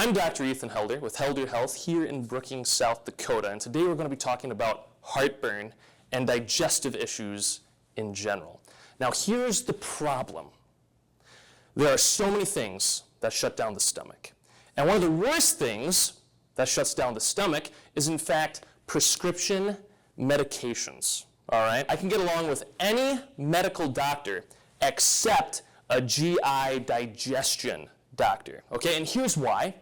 I'm Dr. Ethan Helder with Helder Health here in Brookings, South Dakota, and today we're going to be talking about heartburn and digestive issues in general. Now here's the problem. There are so many things that shut down the stomach. And one of the worst things that shuts down the stomach is in fact prescription medications. All right? I can get along with any medical doctor except a GI digestion doctor. Okay, and here's why.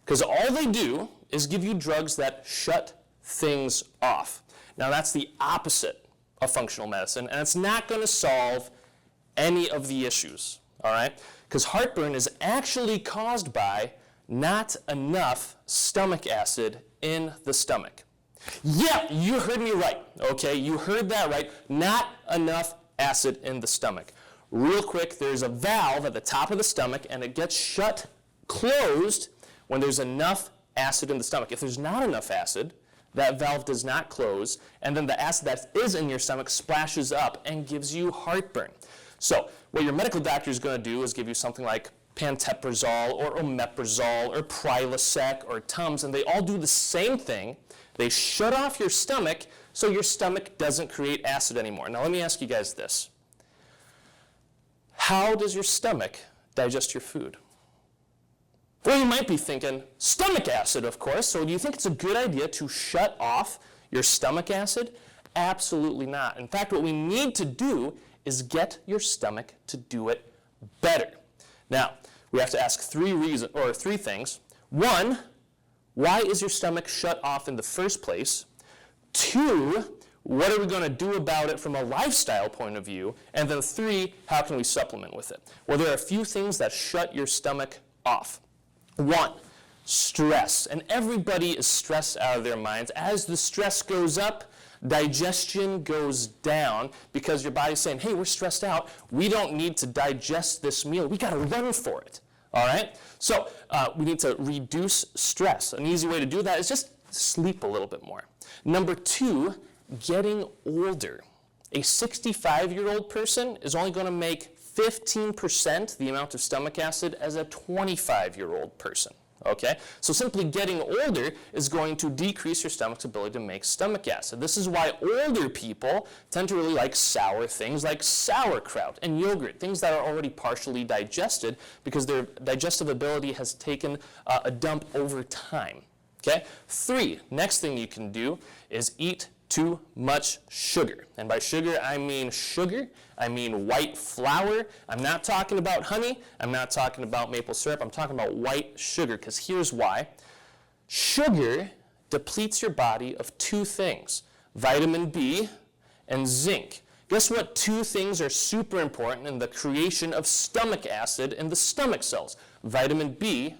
Because all they do is give you drugs that shut things off. Now that's the opposite of functional medicine, and it's not going to solve any of the issues. All right? Because heartburn is actually caused by not enough stomach acid in the stomach. Yeah, you heard me right, okay? You heard that right. Not enough acid in the stomach. Real quick, there's a valve at the top of the stomach, and it gets closed when there's enough acid in the stomach. If there's not enough acid, that valve does not close, and then the acid that is in your stomach splashes up and gives you heartburn. So what your medical doctor is going to do is give you something like pantoprazole or omeprazole or Prilosec or Tums, and they all do the same thing. They shut off your stomach so your stomach doesn't create acid anymore. Now let me ask you guys this. How does your stomach digest your food? Well, you might be thinking, stomach acid, of course. So do you think it's a good idea to shut off your stomach acid? Absolutely not. In fact, what we need to do is get your stomach to do it better. Now, we have to ask three things. One, why is your stomach shut off in the first place? Two, what are we going to do about it from a lifestyle point of view? And then three, how can we supplement with it? Well, there are a few things that shut your stomach off. One, stress. And everybody is stressed out of their minds. As the stress goes up, digestion goes down because your body's saying, hey, we're stressed out. We don't need to digest this meal. We got to run for it. All right? So we need to reduce stress. An easy way to do that is just sleep a little bit more. Number two, getting older. A 65-year-old person is only going to make 15% the amount of stomach acid as a 25-year-old person. Okay? So simply getting older is going to decrease your stomach's ability to make stomach acid. This is why older people tend to really like sour things like sauerkraut and yogurt, things that are already partially digested because their digestive ability has taken a dump over time. Okay? Three, next thing you can do is eat too much sugar. And by sugar, I mean white flour. I'm not talking about honey. I'm not talking about maple syrup. I'm talking about white sugar, because here's why. Sugar depletes your body of two things, vitamin B and zinc. Guess what two things are super important in the creation of stomach acid in the stomach cells? Vitamin B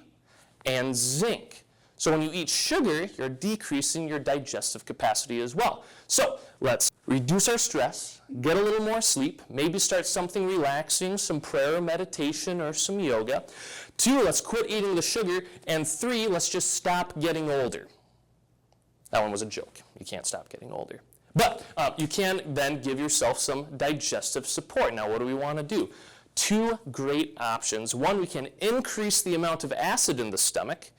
and zinc. So when you eat sugar, you're decreasing your digestive capacity as well. So let's reduce our stress, get a little more sleep, maybe start something relaxing, some prayer or meditation or some yoga. Two, let's quit eating the sugar. And three, let's just stop getting older. That one was a joke. You can't stop getting older. But you can then give yourself some digestive support. Now what do we want to do? Two great options. One, we can increase the amount of acid in the stomach.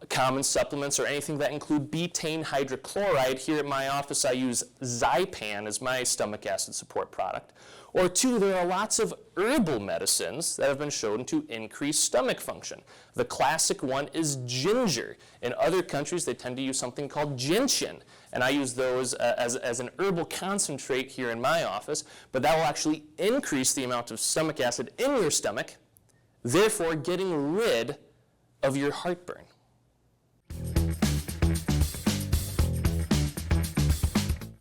Common supplements or anything that include betaine hydrochloride. Here at my office, I use Zypan as my stomach acid support product. Or two, there are lots of herbal medicines that have been shown to increase stomach function. The classic one is ginger. In other countries, they tend to use something called gentian, and I use those as an herbal concentrate here in my office, but that will actually increase the amount of stomach acid in your stomach, therefore getting rid of your heartburn.